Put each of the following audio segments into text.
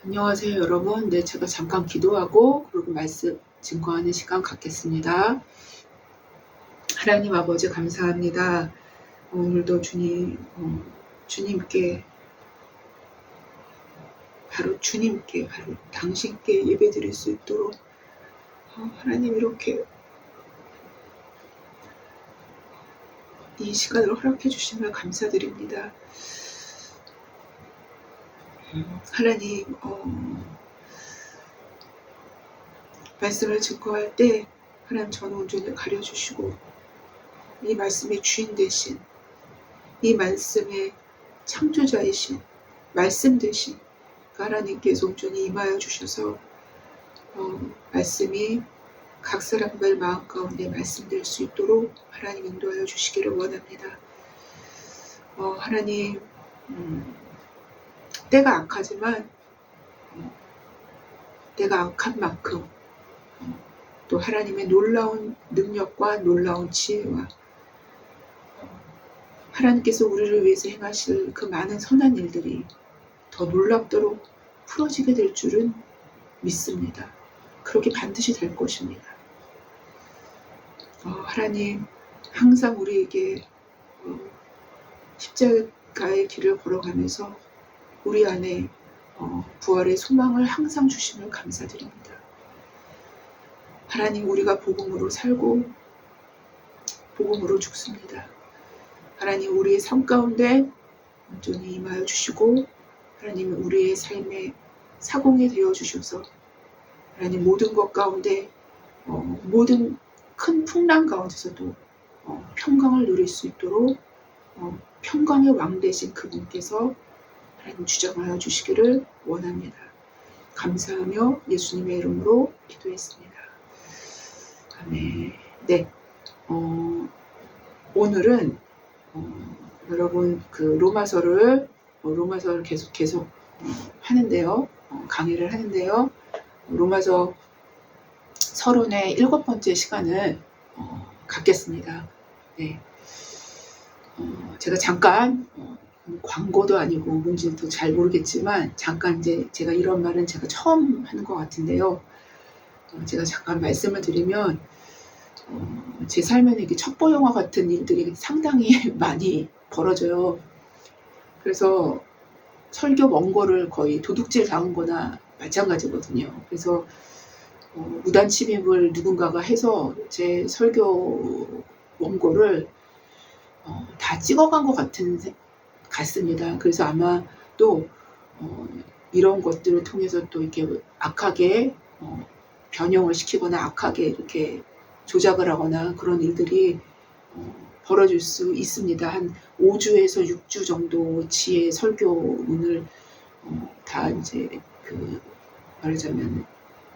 안녕하세요, 여러분. 네, 제가 잠깐 기도하고 그리고 말씀 증거하는 시간 갖겠습니다. 하나님 아버지 감사합니다. 오늘도 주님께 바로 당신께 예배드릴 수 있도록 하나님 이렇게 이 시간을 허락해 주심을 감사드립니다. 하나님 말씀을 증거할 때 하나님 저는 온전히 가려주시고 이 말씀의 주인 되신 이 말씀의 창조자이신 말씀 되신 하나님께서 온전히 임하여 주셔서 말씀이 각 사람들 마음 가운데 말씀될 수 있도록 하나님 인도하여 주시기를 원합니다. 하나님 때가 악하지만 때가 악한 만큼 또 하나님의 놀라운 능력과 놀라운 지혜와 하나님께서 우리를 위해서 행하실 그 많은 선한 일들이 더 놀랍도록 풀어지게 될 줄은 믿습니다. 그렇게 반드시 될 것입니다. 하나님 항상 우리에게 십자가의 길을 걸어가면서 우리 안에 부활의 소망을 항상 주심을 감사드립니다. 하나님 우리가 복음으로 살고 복음으로 죽습니다. 하나님 우리의 삶 가운데 온전히 임하여 주시고 하나님 우리의 삶의 사공이 되어 주셔서 하나님 모든 것 가운데 모든 큰 풍랑 가운데서도 평강을 누릴 수 있도록 평강의 왕 되신 그분께서 하나님 주장하여 주시기를 원합니다. 감사하며 예수님의 이름으로 기도했습니다. 아멘. 네, 오늘은 여러분 그 로마서를 계속 하는데요. 강의를 하는데요. 로마서 서론의 7번째 시간을 갖겠습니다. 네. 제가 잠깐 광고도 아니고 뭔지도 잘 모르겠지만 잠깐 이제 제가 이런 말은 제가 처음 하는 것 같은데요. 제가 잠깐 말씀을 드리면 제 삶에는 이게 첩보 영화 같은 일들이 상당히 많이 벌어져요. 그래서 설교 원고를 거의 도둑질 당한 거나 마찬가지거든요. 그래서 무단 침입을 누군가가 해서 제 설교 원고를 다 찍어간 것 같습니다. 그래서 아마 또 이런 것들을 통해서 또 이렇게 악하게 변형을 시키거나 악하게 이렇게 조작을 하거나 그런 일들이 벌어질 수 있습니다. 한 5주에서 6주 정도치의 설교문을 다 이제 말하자면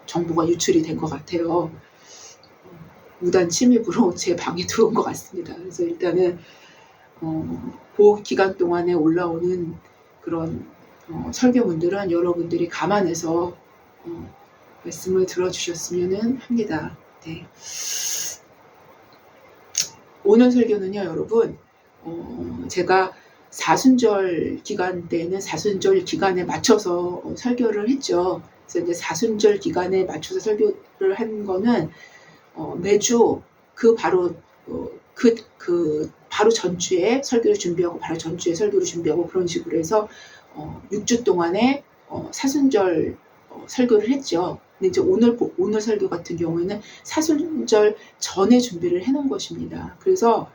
정보가 유출이 된 것 같아요. 무단 침입으로 제 방에 들어온 것 같습니다. 그래서 일단은 보호 기간 동안에 올라오는 그런 설교문들은 여러분들이 감안해서 말씀을 들어주셨으면 합니다. 네. 오늘 설교는요, 여러분, 제가 사순절 기간 때는 사순절 기간에 맞춰서 설교를 했죠. 그래서 이제 사순절 기간에 맞춰서 설교를 한 거는 매주 바로 전주에 설교를 준비하고 바로 전주에 설교를 준비하고 그런 식으로 해서 6주 동안에 사순절 설교를 했죠. 근데 이제 오늘 설교 같은 경우에는 사순절 전에 준비를 해놓은 것입니다. 그래서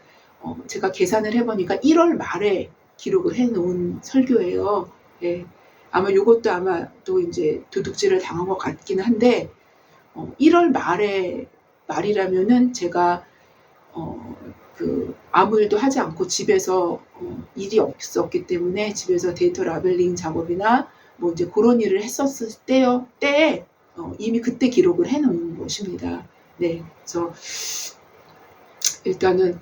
제가 계산을 해보니까 1월 말에 기록을 해놓은 설교예요. 예. 아마 이것도 아마 또 이제 도둑질을 당한 것 같기는 한데 1월 말이라면은 제가 아무 일도 하지 않고 집에서 일이 없었기 때문에 집에서 데이터 라벨링 작업이나 뭐 이제 그런 일을 했었을 때에 이미 그때 기록을 해놓은 것입니다. 네, 그래서 일단은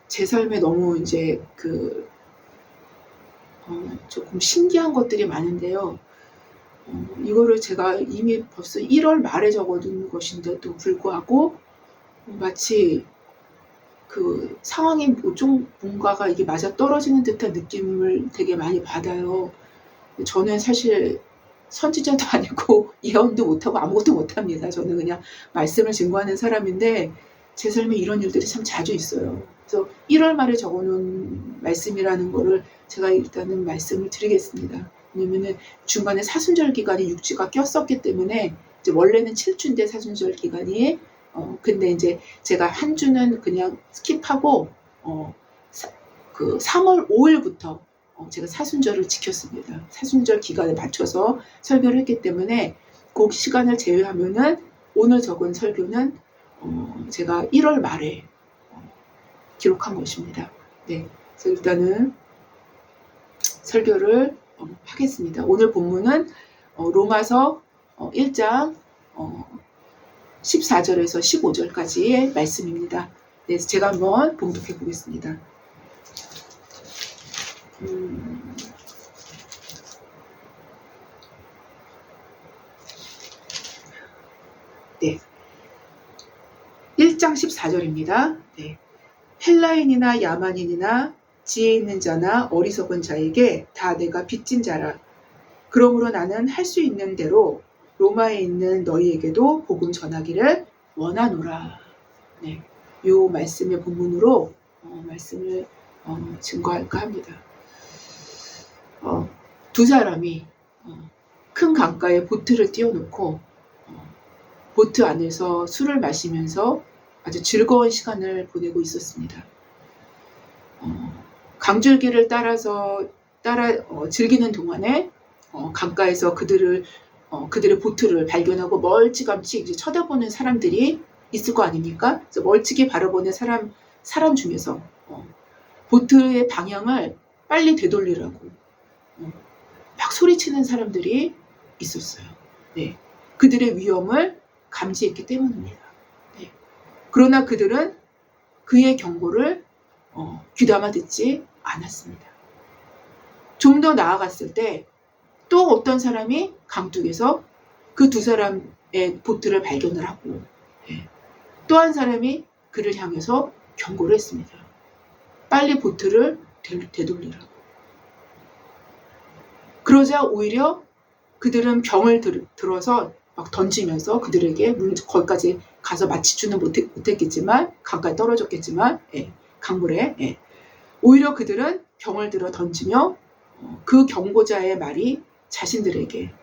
제 삶에 너무 이제 조금 신기한 것들이 많은데요. 이거를 제가 이미 벌써 1월 말에 적어둔 것인데도 불구하고 마치 상황이 좀 뭔가가 이게 맞아 떨어지는 듯한 느낌을 되게 많이 받아요. 저는 사실 선지자도 아니고 예언도 못하고 아무것도 못합니다. 저는 그냥 말씀을 증거하는 사람인데 제 삶에 이런 일들이 참 자주 있어요. 그래서 1월 말에 적어놓은 말씀이라는 거를 제가 일단은 말씀을 드리겠습니다. 왜냐면은 중간에 사순절 기간에 6주가 꼈었기 때문에 이제 원래는 7주인데 사순절 기간이 근데 이제 제가 한 주는 그냥 스킵하고 그 3월 5일부터 제가 사순절을 지켰습니다. 사순절 기간에 맞춰서 설교를 했기 때문에 그 시간을 제외하면은 오늘 적은 설교는 제가 1월 말에 기록한 것입니다. 네, 그래서 일단은 설교를 하겠습니다. 오늘 본문은 로마서 1장 14절에서 15절까지의 말씀입니다. 네, 제가 한번 봉독해 보겠습니다. 네, 1장 14절입니다. 네. 헬라인이나 야만인이나 지혜 있는 자나 어리석은 자에게 다 내가 빚진 자라. 그러므로 나는 할 수 있는 대로 로마에 있는 너희에게도 복음 전하기를 원하노라. 네, 이 말씀의 본문으로 말씀을 증거할까 합니다. 두 사람이 큰 강가에 보트를 띄워놓고 보트 안에서 술을 마시면서 아주 즐거운 시간을 보내고 있었습니다. 강줄기를 따라 즐기는 동안에 강가에서 그들의 보트를 발견하고 멀찌감치 이제 쳐다보는 사람들이 있을 거 아닙니까? 그래서 멀찍이 바라보는 사람 중에서 보트의 방향을 빨리 되돌리라고 막 소리치는 사람들이 있었어요. 네, 그들의 위험을 감지했기 때문입니다. 네. 그러나 그들은 그의 경고를 귀담아 듣지 않았습니다. 좀 더 나아갔을 때 또 어떤 사람이 강둑에서 그 두 사람의 보트를 발견을 하고 또 한 사람이 그를 향해서 경고를 했습니다. 빨리 보트를 되돌리라고. 그러자 오히려 그들은 병을 들어서 막 던지면서 그들에게 거기까지 가서 마치지는 못했겠지만 강가에 떨어졌겠지만 강물에 오히려 그들은 병을 들어 던지며 그 경고자의 말이 자신들에게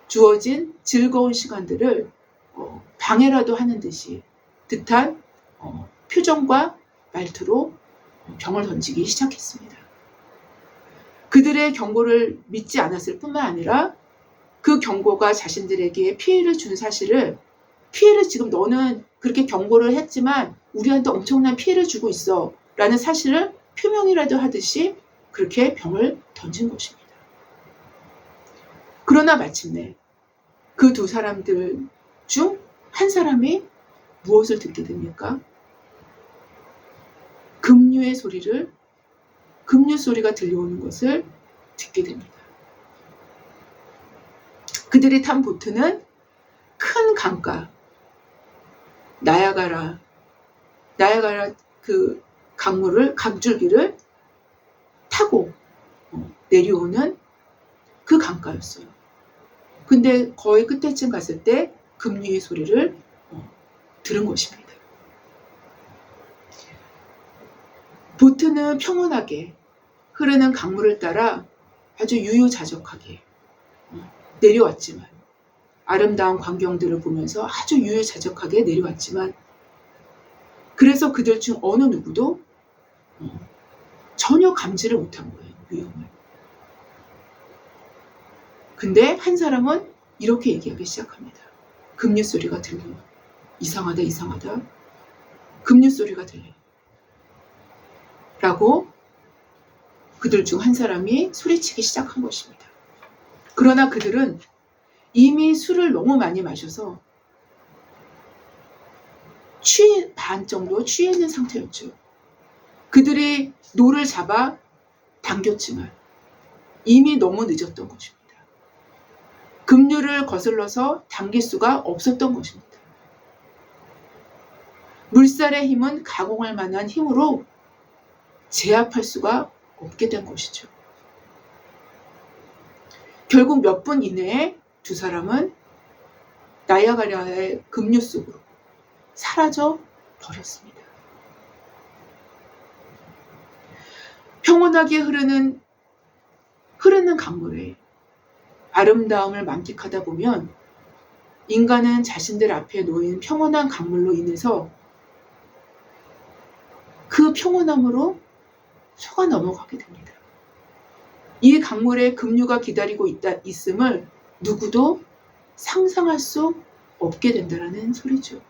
주어진 즐거운 시간들을 방해라도 하는 듯한 표정과 말투로 병을 던지기 시작했습니다. 그들의 경고를 믿지 않았을 뿐만 아니라 그 경고가 자신들에게 피해를 준 사실을 지금 너는 그렇게 경고를 했지만 우리한테 엄청난 피해를 주고 있어 라는 사실을 표명이라도 하듯이 그렇게 병을 던진 것입니다. 그러나 마침내 그 두 사람들 중 한 사람이 무엇을 듣게 됩니까? 급류 소리가 들려오는 것을 듣게 됩니다. 그들이 탄 보트는 큰 강가, 나야가라 그 강줄기를 타고 내려오는 그 강가였어요. 근데 거의 끝에쯤 갔을 때 급류의 소리를 들은 것입니다. 보트는 평온하게 흐르는 강물을 따라 아주 유유자적하게 내려왔지만 아름다운 광경들을 보면서 아주 유유자적하게 내려왔지만 그래서 그들 중 어느 누구도 전혀 감지를 못한 거예요. 위험을. 근데 한 사람은 이렇게 얘기하기 시작합니다. 급류 소리가 들려요. 이상하다. 급류 소리가 들려요. 라고 그들 중 한 사람이 소리치기 시작한 것입니다. 그러나 그들은 이미 술을 너무 많이 마셔서 반 정도 취해 있는 상태였죠. 그들이 노를 잡아 당겼지만 이미 너무 늦었던 것입니다. 급류를 거슬러서 당길 수가 없었던 것입니다. 물살의 힘은 가공할 만한 힘으로 제압할 수가 없게 된 것이죠. 결국 몇 분 이내에 두 사람은 나야가라의 급류 속으로 사라져 버렸습니다. 평온하게 흐르는 강물의 아름다움을 만끽하다 보면 인간은 자신들 앞에 놓인 평온한 강물로 인해서 그 평온함으로 속아 넘어가게 됩니다. 이 강물에 급류가 기다리고 있음을 누구도 상상할 수 없게 된다는 소리죠.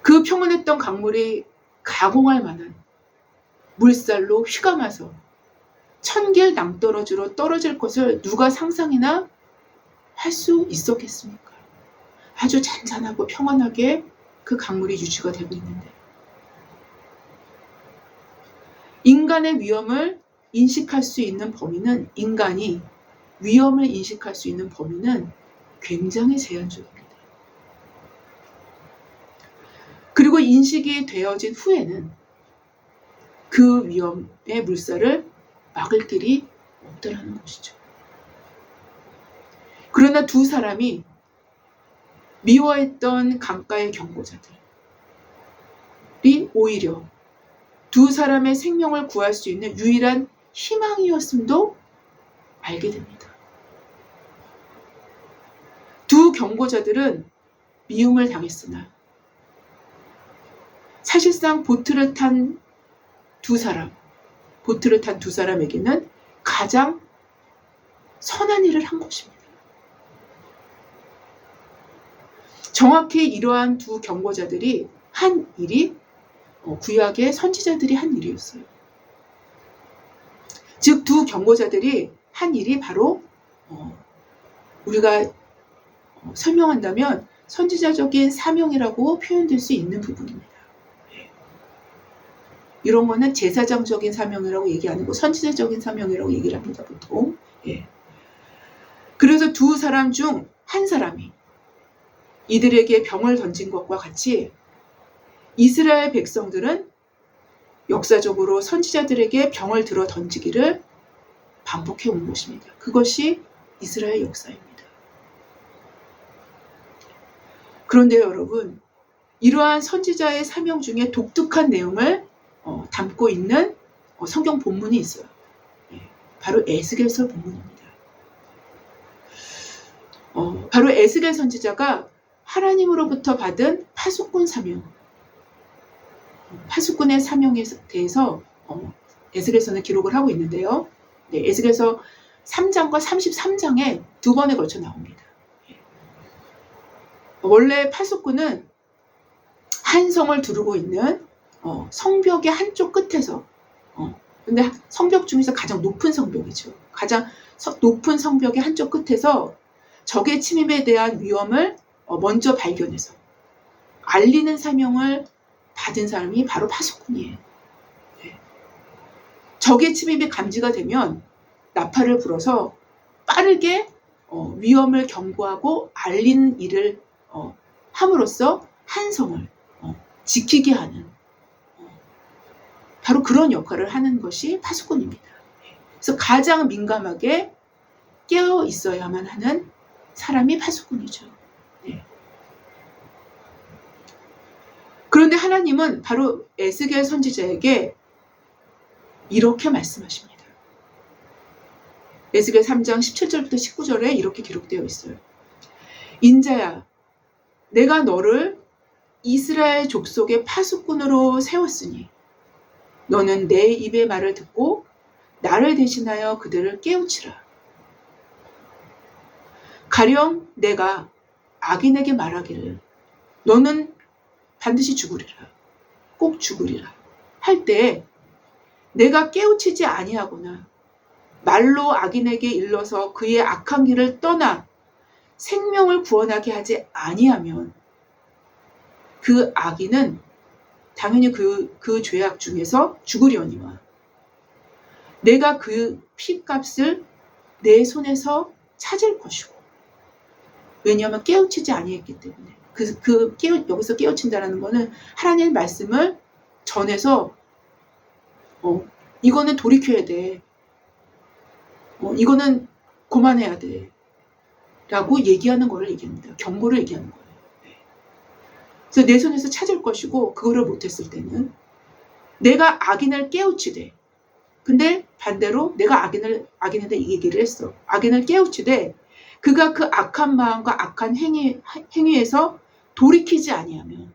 그 평온했던 강물이 가공할 만한 물살로 휘감아서 천길 낭떠러지로 떨어질 것을 누가 상상이나 할 수 있었겠습니까? 아주 잔잔하고 평안하게 그 강물이 유지가 되고 있는데, 인간의 위험을 인식할 수 있는 범위는, 인간이 위험을 인식할 수 있는 범위는 굉장히 제한적입니다. 그리고 인식이 되어진 후에는 그 위험의 물살을 막을 길이 없다라는 것이죠. 그러나 두 사람이 미워했던 강가의 경고자들이 오히려 두 사람의 생명을 구할 수 있는 유일한 희망이었음도 알게 됩니다. 두 경고자들은 미움을 당했으나 사실상 보트를 탄 두 사람에게는 가장 선한 일을 한 것입니다. 정확히 이러한 두 경고자들이 한 일이 구약의 선지자들이 한 일이었어요. 즉 두 경고자들이 한 일이 바로 우리가 설명한다면 선지자적인 사명이라고 표현될 수 있는 부분입니다. 이런 거는 제사장적인 사명이라고 얘기 안 하고 선지자적인 사명이라고 얘기를 합니다, 보통. 그래서 두 사람 중 한 사람이 이들에게 병을 던진 것과 같이 이스라엘 백성들은 역사적으로 선지자들에게 병을 들어 던지기를 반복해 온 것입니다. 그것이 이스라엘 역사입니다. 그런데 여러분, 이러한 선지자의 사명 중에 독특한 내용을 담고 있는 성경 본문이 있어요. 바로 에스겔서 본문입니다. 바로 에스겔 선지자가 하나님으로부터 받은 파수꾼 사명, 파수꾼의 사명에 대해서 에스겔서는 기록을 하고 있는데요. 에스겔서 3장과 33장에 두 번에 걸쳐 나옵니다. 원래 파수꾼은 한 성을 두르고 있는 성벽의 한쪽 끝에서, 근데 성벽 중에서 가장 높은 성벽이죠. 가장 높은 성벽의 한쪽 끝에서 적의 침입에 대한 위험을 먼저 발견해서 알리는 사명을 받은 사람이 바로 파수꾼이에요. 적의 침입이 감지가 되면 나팔을 불어서 빠르게 위험을 경고하고 알리는 일을 함으로써 한 성을 지키게 하는 바로 그런 역할을 하는 것이 파수꾼입니다. 그래서 가장 민감하게 깨어 있어야만 하는 사람이 파수꾼이죠. 그런데 하나님은 바로 에스겔 선지자에게 이렇게 말씀하십니다. 에스겔 3장 17절부터 19절에 이렇게 기록되어 있어요. 인자야, 내가 너를 이스라엘 족속의 파수꾼으로 세웠으니 너는 내 입의 말을 듣고 나를 대신하여 그들을 깨우치라. 가령 내가 악인에게 말하기를 너는 반드시 죽으리라, 꼭 죽으리라 할 때에 내가 깨우치지 아니하거나 말로 악인에게 일러서 그의 악한 길을 떠나 생명을 구원하게 하지 아니하면 그 악인은 당연히 그 죄악 중에서 죽으려니와 내가 그 피값을 내 손에서 찾을 것이고, 왜냐하면 깨우치지 아니했기 때문에. 여기서 깨우친다라는 거는 하나님의 말씀을 전해서 이거는 돌이켜야 돼, 이거는 그만해야 돼, 라고 얘기하는 거를 얘기합니다. 경고를 얘기하는 거예요. 그래서 내 손에서 찾을 것이고 그거를 못했을 때는 내가 악인을 깨우치되, 근데 반대로 내가 악인한테 이 얘기를 했어. 악인을 깨우치되 그가 그 악한 마음과 악한 행위에서 돌이키지 아니하면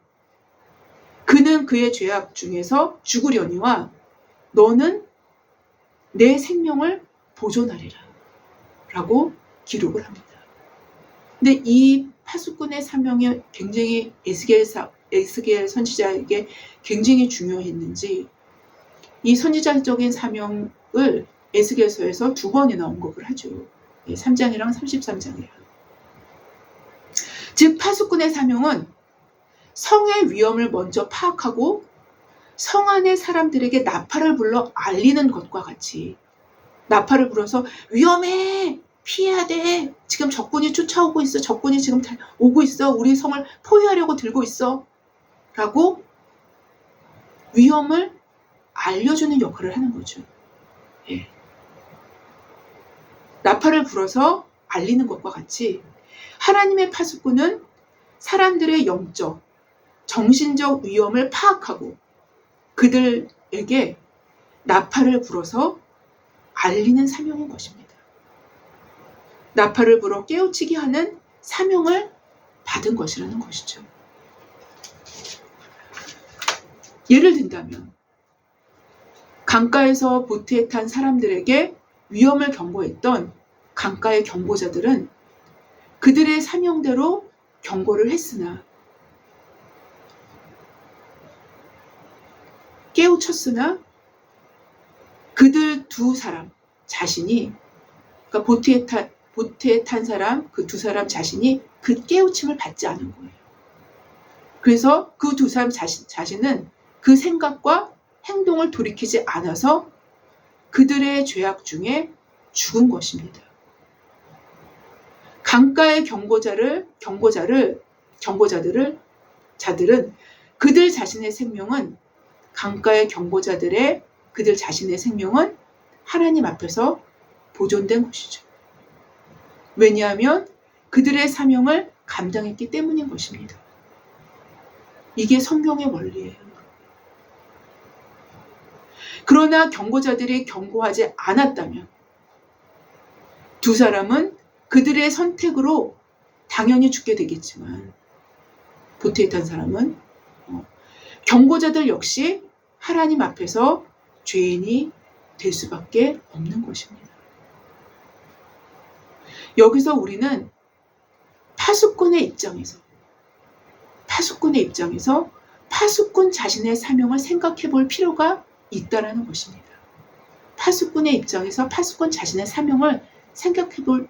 그는 그의 죄악 중에서 죽으려니와 너는 내 생명을 보존하리라 라고 기록을 합니다. 근데 이 파수꾼의 사명이 굉장히 에스겔 선지자에게 굉장히 중요했는지 이 선지자적인 사명을 에스겔서에서 2번이나 언급을 하죠. 3장이랑 33장이에요. 즉 파수꾼의 사명은 성의 위험을 먼저 파악하고 성 안의 사람들에게 나팔을 불러 알리는 것과 같이, 나팔을 불어서 위험해! 피해야 돼! 지금 적군이 쫓아오고 있어. 적군이 지금 오고 있어. 우리 성을 포위하려고 들고 있어. 라고 위험을 알려주는 역할을 하는 거죠. 예. 나팔을 불어서 알리는 것과 같이 하나님의 파수꾼은 사람들의 영적, 정신적 위험을 파악하고 그들에게 나팔을 불어서 알리는 사명인 것입니다. 나팔을 불어 깨우치게 하는 사명을 받은 것이라는 것이죠. 예를 든다면 강가에서 보트에 탄 사람들에게 위험을 경고했던 강가의 경보자들은 그들의 사명대로 경고를 했으나 깨우쳤으나 그들 두 사람 자신이, 그러니까 보트에 탄 사람 그 두 사람 자신이 그 깨우침을 받지 않은 거예요. 그래서 그 두 사람 자신은 그 생각과 행동을 돌이키지 않아서 그들의 죄악 중에 죽은 것입니다. 강가의 자들은 그들 자신의 생명은 강가의 그들 자신의 생명은 하나님 앞에서 보존된 것이죠. 왜냐하면 그들의 사명을 감당했기 때문인 것입니다. 이게 성경의 원리예요. 그러나 경고자들이 경고하지 않았다면 두 사람은 그들의 선택으로 당연히 죽게 되겠지만 보트에 탄 사람은 경고자들 역시 하나님 앞에서 죄인이 될 수밖에 없는 것입니다. 여기서 우리는 파수꾼의 입장에서 파수꾼 자신의 사명을 생각해 볼 필요가 있다라는 것입니다. 파수꾼의 입장에서 파수꾼 자신의 사명을 생각해 볼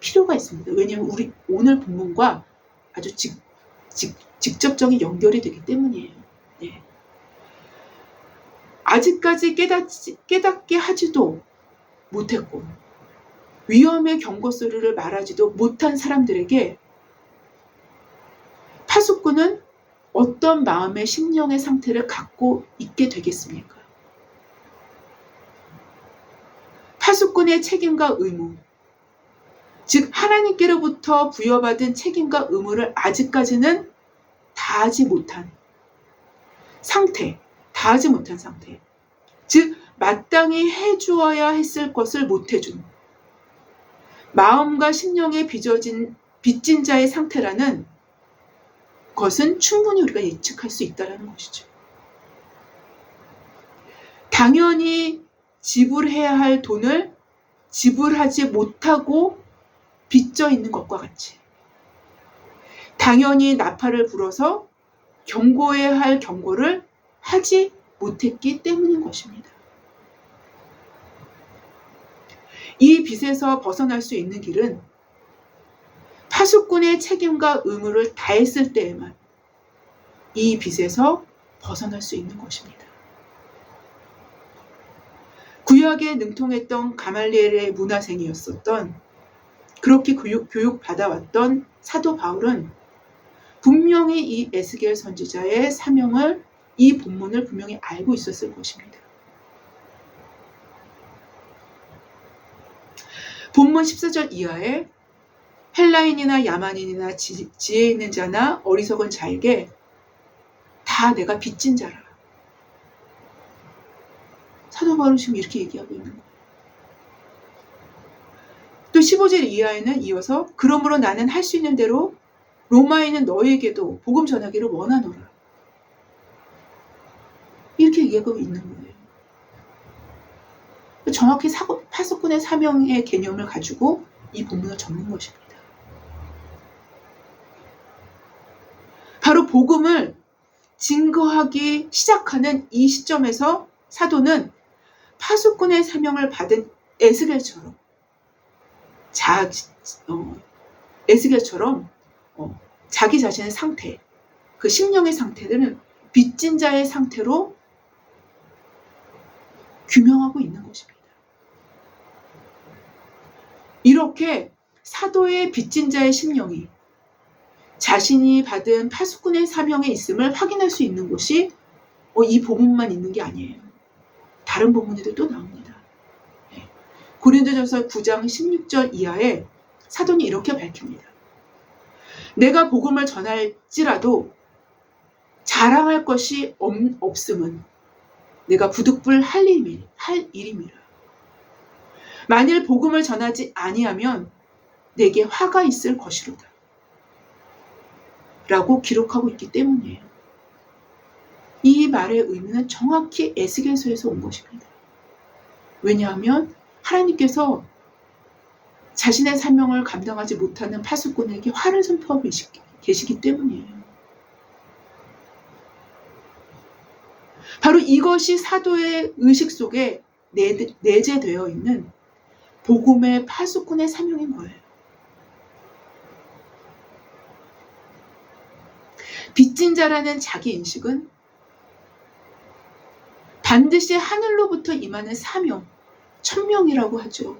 필요가 있습니다. 왜냐하면 우리 오늘 본문과 아주 직접적인 연결이 되기 때문이에요. 네. 아직까지 깨닫게 하지도 못했고 위험의 경고 소리를 말하지도 못한 사람들에게 파수꾼은 어떤 마음의 심령의 상태를 갖고 있게 되겠습니까? 파수꾼의 책임과 의무, 즉 하나님께로부터 부여받은 책임과 의무를 아직까지는 다하지 못한 상태, 즉 마땅히 해주어야 했을 것을 못해준 마음과 심령에 빚진 자의 상태라는 것은 충분히 우리가 예측할 수 있다는 것이죠. 당연히 지불해야 할 돈을 지불하지 못하고 빚져 있는 것과 같이 당연히 나팔을 불어서 경고해야 할 경고를 하지 못했기 때문인 것입니다. 이 빚에서 벗어날 수 있는 길은 파수꾼의 책임과 의무를 다했을 때에만 이 빚에서 벗어날 수 있는 것입니다. 구약에 능통했던 가말리엘의 문화생이었었던, 그렇게 교육받아왔던 사도 바울은 분명히 이 에스겔 선지자의 사명을, 이 본문을 분명히 알고 있었을 것입니다. 본문 14절 이하에 헬라인이나 야만인이나 지혜 있는 자나 어리석은 자에게 다 내가 빚진 자라. 사도 바울은 지금 이렇게 얘기하고 있는 거예요. 또 15절 이하에는 이어서 그러므로 나는 할 수 있는 대로 로마에 있는 너에게도 복음 전하기를 원하노라. 이렇게 얘기하고 있는 거예요. 정확히 파수꾼의 사명의 개념을 가지고 이 본문을 적는 것입니다. 바로 복음을 증거하기 시작하는 이 시점에서 사도는 파수꾼의 사명을 받은 에스겔처럼 자기 자신의 상태, 그 심령의 상태들은 빚진 자의 상태로 규명하고 있는 것입니다. 이렇게 사도의 빚진 자의 심령이 자신이 받은 파수꾼의 사명에 있음을 확인할 수 있는 곳이 이 본문만 있는 게 아니에요. 다른 본문에도 또 나옵니다. 고린도전서 9장 16절 이하에 사도는 이렇게 밝힙니다. 내가 복음을 전할지라도 자랑할 것이 없음은 내가 부득불 할 일임이라. 만일 복음을 전하지 아니하면 내게 화가 있을 것이로다. 라고 기록하고 있기 때문이에요. 이 말의 의미는 정확히 에스겔서에서 온 것입니다. 왜냐하면 하나님께서 자신의 사명을 감당하지 못하는 파수꾼에게 화를 선포하고 계시기 때문이에요. 바로 이것이 사도의 의식 속에 내재되어 있는 복음의 파수꾼의 사명인 거예요. 빚진 자라는 자기 인식은 반드시 하늘로부터 임하는 사명, 천명이라고 하죠.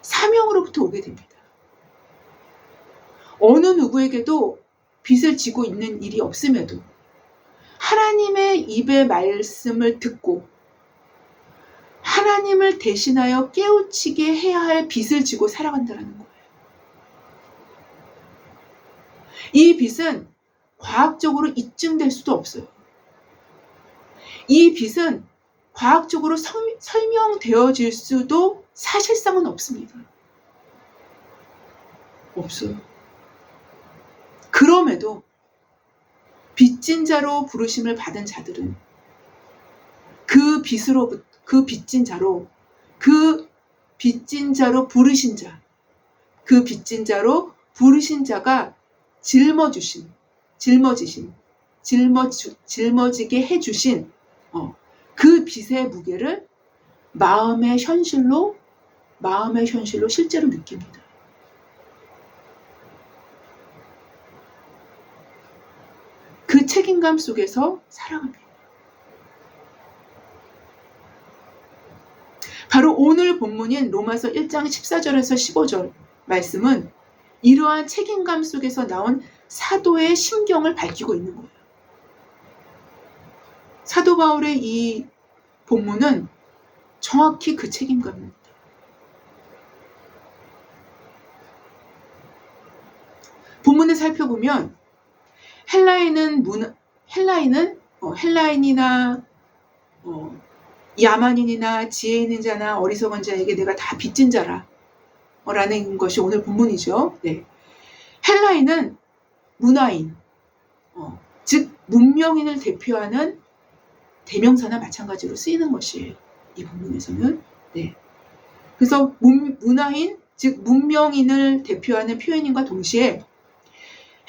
사명으로부터 오게 됩니다. 어느 누구에게도 빚을 지고 있는 일이 없음에도 하나님의 입의 말씀을 듣고 하나님을 대신하여 깨우치게 해야 할 빚을 지고 살아간다는 거예요. 이 빚은 과학적으로 입증될 수도 없어요. 이 빚은 과학적으로 설명되어질 수도 사실상은 없습니다. 없어요. 그럼에도 빚진 자로 부르심을 받은 자들은 그 빚진 자로 부르신 자, 그 빚진 자로 부르신 자가 짊어지게 해주신 그 빚의 무게를 마음의 현실로 실제로 느낍니다. 그 책임감 속에서 살아갑니다. 바로 오늘 본문인 로마서 1장 14절에서 15절 말씀은 이러한 책임감 속에서 나온 사도의 심경을 밝히고 있는 거예요. 사도 바울의 이 본문은 정확히 그 책임감입니다. 본문을 살펴보면 헬라인이나 야만인이나 지혜 있는 자나 어리석은 자에게 내가 다 빚진 자라 라는 것이 오늘 본문이죠. 네. 헬라인은 문화인, 즉 문명인을 대표하는 대명사나 마찬가지로 쓰이는 것이에요. 이 본문에서는. 네. 그래서 문화인, 즉 문명인을 대표하는 표현인과 동시에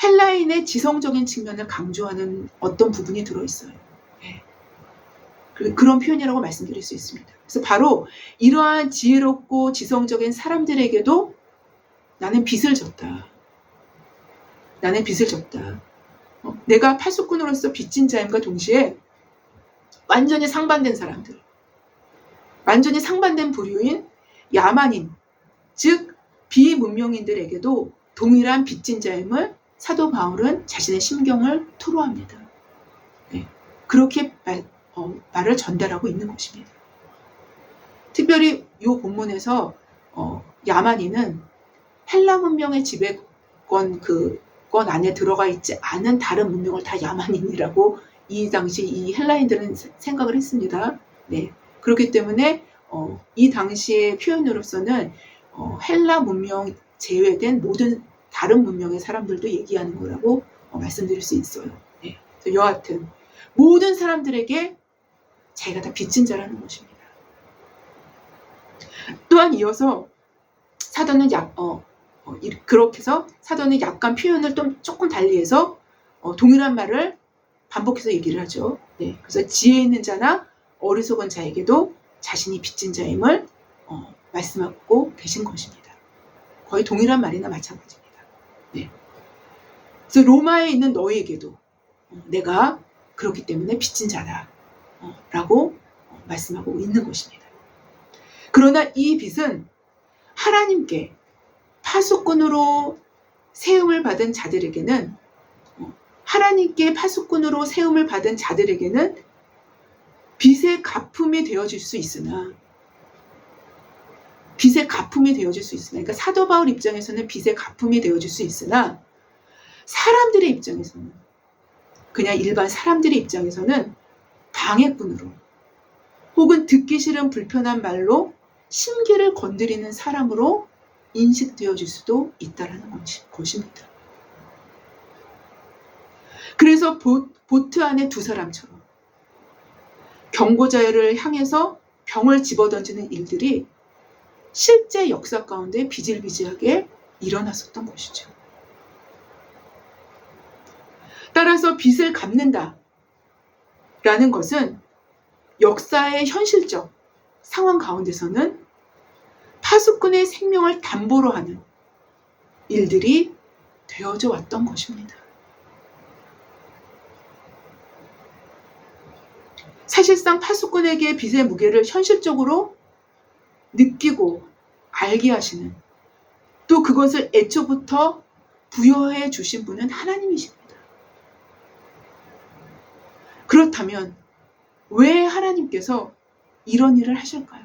헬라인의 지성적인 측면을 강조하는 어떤 부분이 들어있어요. 네. 그런 표현이라고 말씀드릴 수 있습니다. 그래서 바로 이러한 지혜롭고 지성적인 사람들에게도 나는 빚을 졌다. 내가 파수꾼으로서 빚진 자임과 동시에 완전히 상반된 사람들, 완전히 상반된 부류인 야만인, 즉 비문명인들에게도 동일한 빚진 자임을 사도 바울은 자신의 심경을 토로합니다. 네. 그렇게 말을 전달하고 있는 것입니다. 특별히 이 본문에서 야만인은 헬라 문명의 지배권 그권 안에 들어가 있지 않은 다른 문명을 다 야만인이라고 이 당시 이 헬라인들은 생각을 했습니다. 네. 그렇기 때문에 이 당시의 표현으로서는 헬라 문명 제외된 모든 다른 문명의 사람들도 얘기하는 거라고 말씀드릴 수 있어요. 네. 여하튼 모든 사람들에게 자기가 다 빚진 자라는 것입니다. 또한 이어서 사도는 그렇게 해서 사도는 약간 표현을 좀 조금 달리해서 동일한 말을 반복해서 얘기를 하죠. 네. 그래서 지혜 있는 자나 어리석은 자에게도 자신이 빚진 자임을 말씀하고 계신 것입니다. 거의 동일한 말이나 마찬가지입니다. 네. 그래서 로마에 있는 너희에게도 내가 그렇기 때문에 빚진 자다 라고 말씀하고 있는 것입니다. 그러나 이 빚은 하나님께 파수꾼으로 세움을 받은 자들에게는 하나님께 파수꾼으로 세움을 받은 자들에게는 빚의 가품이 되어질 수 있으나 그러니까 사도 바울 입장에서는 빚의 가품이 되어질 수 있으나 사람들의 입장에서는 그냥 일반 사람들의 입장에서는 방해꾼으로 혹은 듣기 싫은 불편한 말로 심기를 건드리는 사람으로 인식되어질 수도 있다는 것입니다. 그래서 보트 안에 두 사람처럼 경고자를 향해서 병을 집어던지는 일들이 실제 역사 가운데 비질비질하게 일어났었던 것이죠. 따라서 빚을 갚는다 라는 것은 역사의 현실적 상황 가운데서는 파수꾼의 생명을 담보로 하는 일들이 되어져 왔던 것입니다. 사실상 파수꾼에게 빚의 무게를 현실적으로 느끼고 알게 하시는, 또 그것을 애초부터 부여해 주신 분은 하나님이십니다. 그렇다면 왜 하나님께서 이런 일을 하실까요?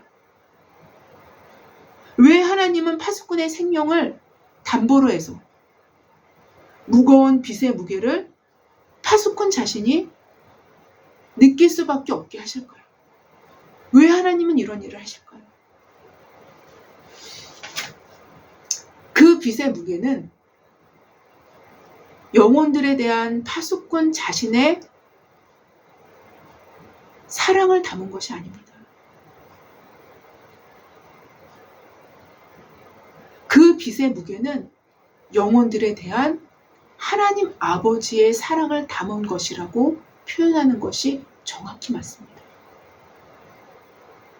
왜 하나님은 파수꾼의 생명을 담보로 해서 무거운 빚의 무게를 파수꾼 자신이 느낄 수밖에 없게 하실까요? 왜 하나님은 이런 일을 하실까요? 그 빚의 무게는 영혼들에 대한 파수꾼 자신의 사랑을 담은 것이 아닙니다. 그 빚의 무게는 영혼들에 대한 하나님 아버지의 사랑을 담은 것이라고 표현하는 것이 정확히 맞습니다.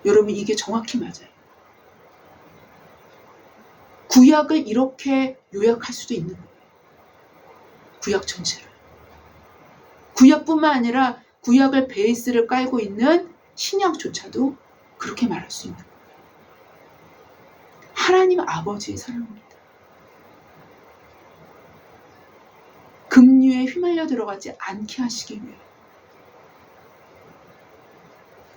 여러분, 이게 정확히 맞아요. 구약을 이렇게 요약할 수도 있는 거예요. 구약 전체를. 구약뿐만 아니라 구약을 베이스를 깔고 있는 신약조차도 그렇게 말할 수 있는 거예요. 하나님 아버지의 사랑입니다. 급류에 휘말려 들어가지 않게 하시기 위해,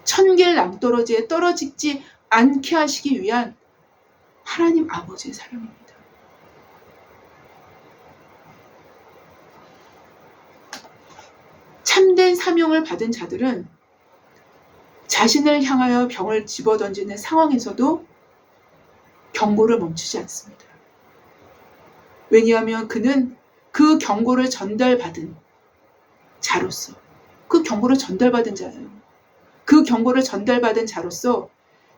천길 낭떠러지에 떨어지지 않게 하시기 위한 하나님 아버지의 사랑입니다. 참된 사명을 받은 자들은 자신을 향하여 병을 집어던지는 상황에서도 경고를 멈추지 않습니다. 왜냐하면 그는 그 경고를 전달받은 자로서, 그 경고를 전달받은 자예요. 그 경고를 전달받은 자로서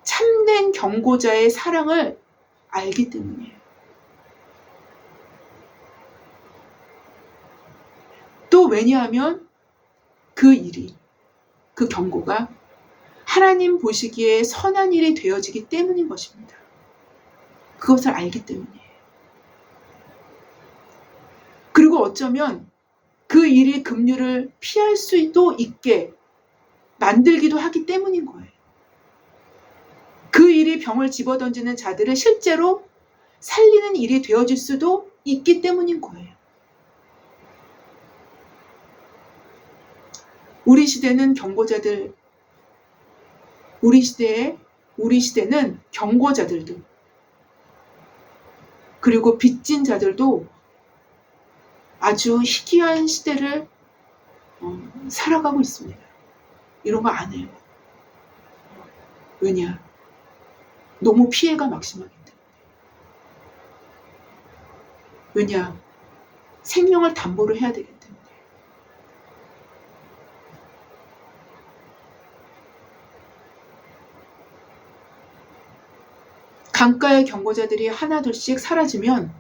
참된 경고자의 사랑을 알기 때문이에요. 또 왜냐하면 그 일이, 그 경고가 하나님 보시기에 선한 일이 되어지기 때문인 것입니다. 그것을 알기 때문이에요. 그리고 어쩌면 그 일이 급류를 피할 수도 있게 만들기도 하기 때문인 거예요. 그 일이 병을 집어던지는 자들을 실제로 살리는 일이 되어질 수도 있기 때문인 거예요. 우리 시대는 경고자들, 우리 시대는 경고자들도, 그리고 빚진 자들도 아주 희귀한 시대를 살아가고 있습니다. 이런 거 안 해요. 왜냐? 너무 피해가 막심하기 때문에. 왜냐? 생명을 담보로 해야 되기 때문에. 강가의 경고자들이 하나둘씩 사라지면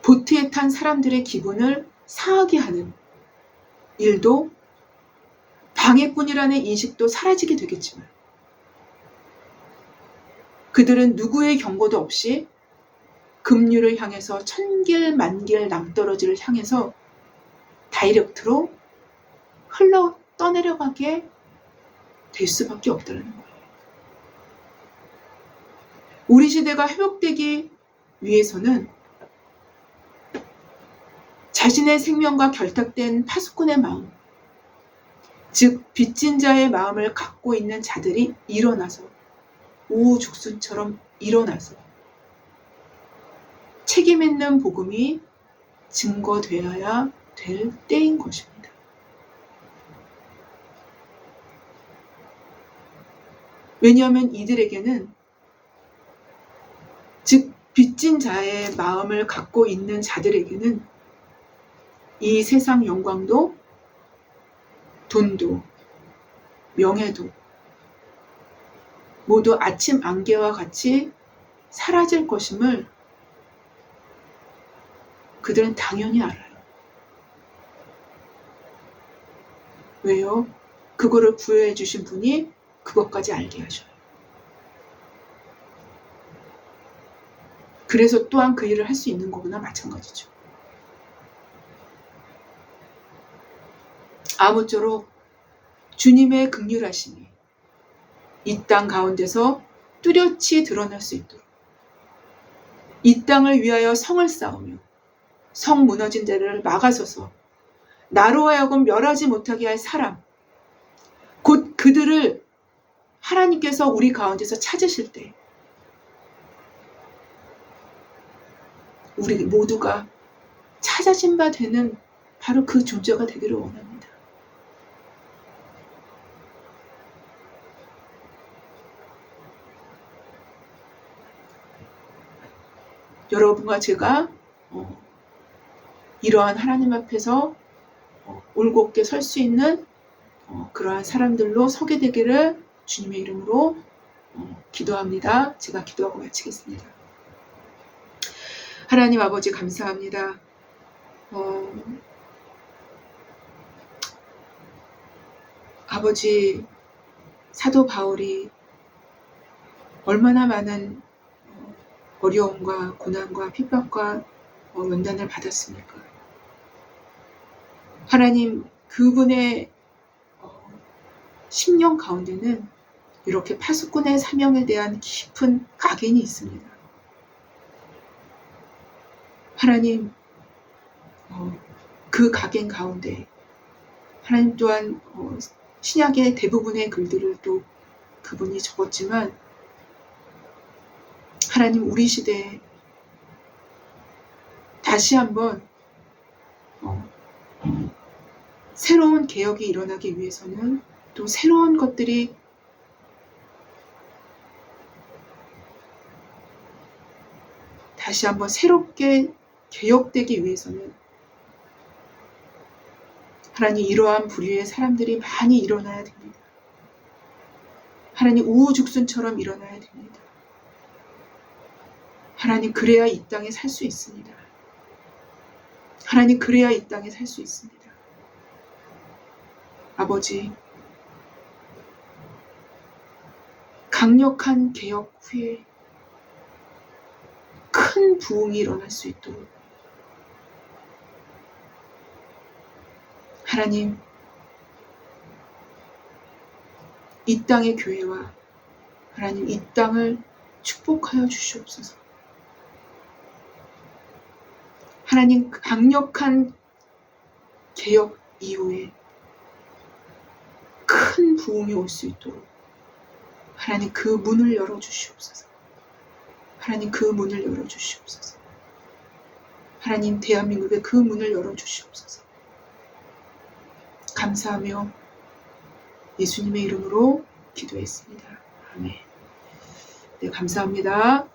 보트에 탄 사람들의 기분을 상하게 하는 일도, 방해꾼이라는 인식도 사라지게 되겠지만, 그들은 누구의 경고도 없이 급류를 향해서 천길 만길 낭떠러지를 향해서 다이렉트로 흘러 떠내려가게 될 수밖에 없다는 거예요. 우리 시대가 회복되기 위해서는 자신의 생명과 결탁된 파수꾼의 마음, 즉 빚진 자의 마음을 갖고 있는 자들이 일어나서, 우후죽순처럼 일어나서 책임 있는 복음이 증거되어야 될 때인 것입니다. 왜냐하면 이들에게는, 즉 빚진 자의 마음을 갖고 있는 자들에게는 이 세상 영광도, 돈도, 명예도 모두 아침 안개와 같이 사라질 것임을 그들은 당연히 알아요. 왜요? 그거를 부여해 주신 분이 그것까지 알게 하셔요. 그래서 또한 그 일을 할 수 있는 거구나 마찬가지죠. 아무쪼록 주님의 긍휼하심이 이 땅 가운데서 뚜렷이 드러날 수 있도록, 이 땅을 위하여 성을 쌓으며 성 무너진 데를 막아서서 나로 하여금 멸하지 못하게 할 사람, 곧 그들을 하나님께서 우리 가운데서 찾으실 때 우리 모두가 찾아진 바 되는 바로 그 존재가 되기를 원합니다. 여러분과 제가 이러한 하나님 앞에서 올곧게 설 수 있는 그러한 사람들로 서게 되기를 주님의 이름으로 기도합니다. 제가 기도하고 마치겠습니다. 하나님 아버지 감사합니다. 아버지, 사도 바울이 얼마나 많은 어려움과 고난과 핍박과 연단을 받았습니까? 하나님, 그분의 심령 가운데는 이렇게 파수꾼의 사명에 대한 깊은 각인이 있습니다. 하나님, 그 각인 가운데 하나님 또한 신약의 대부분의 글들을 또 그분이 적었지만, 하나님, 우리 시대에 다시 한번 새로운 개혁이 일어나기 위해서는, 또 새로운 것들이 다시 한번 새롭게 개혁되기 위해서는 하나님, 이러한 부류의 사람들이 많이 일어나야 됩니다. 하나님, 우후죽순처럼 일어나야 됩니다. 하나님, 그래야 이 땅에 살 수 있습니다. 하나님, 그래야 이 땅에 살 수 있습니다. 아버지, 강력한 개혁 후에 큰 부흥이 일어날 수 있도록 하나님, 이 땅의 교회와 하나님, 이 땅을 축복하여 주시옵소서. 하나님, 강력한 개혁 이후에 큰 부흥이 올 수 있도록 하나님, 그 문을 열어주시옵소서. 하나님 그 문을 열어주시옵소서. 하나님 대한민국에 그 문을 열어주시옵소서. 감사하며 예수님의 이름으로 기도했습니다. 아멘. 네, 감사합니다.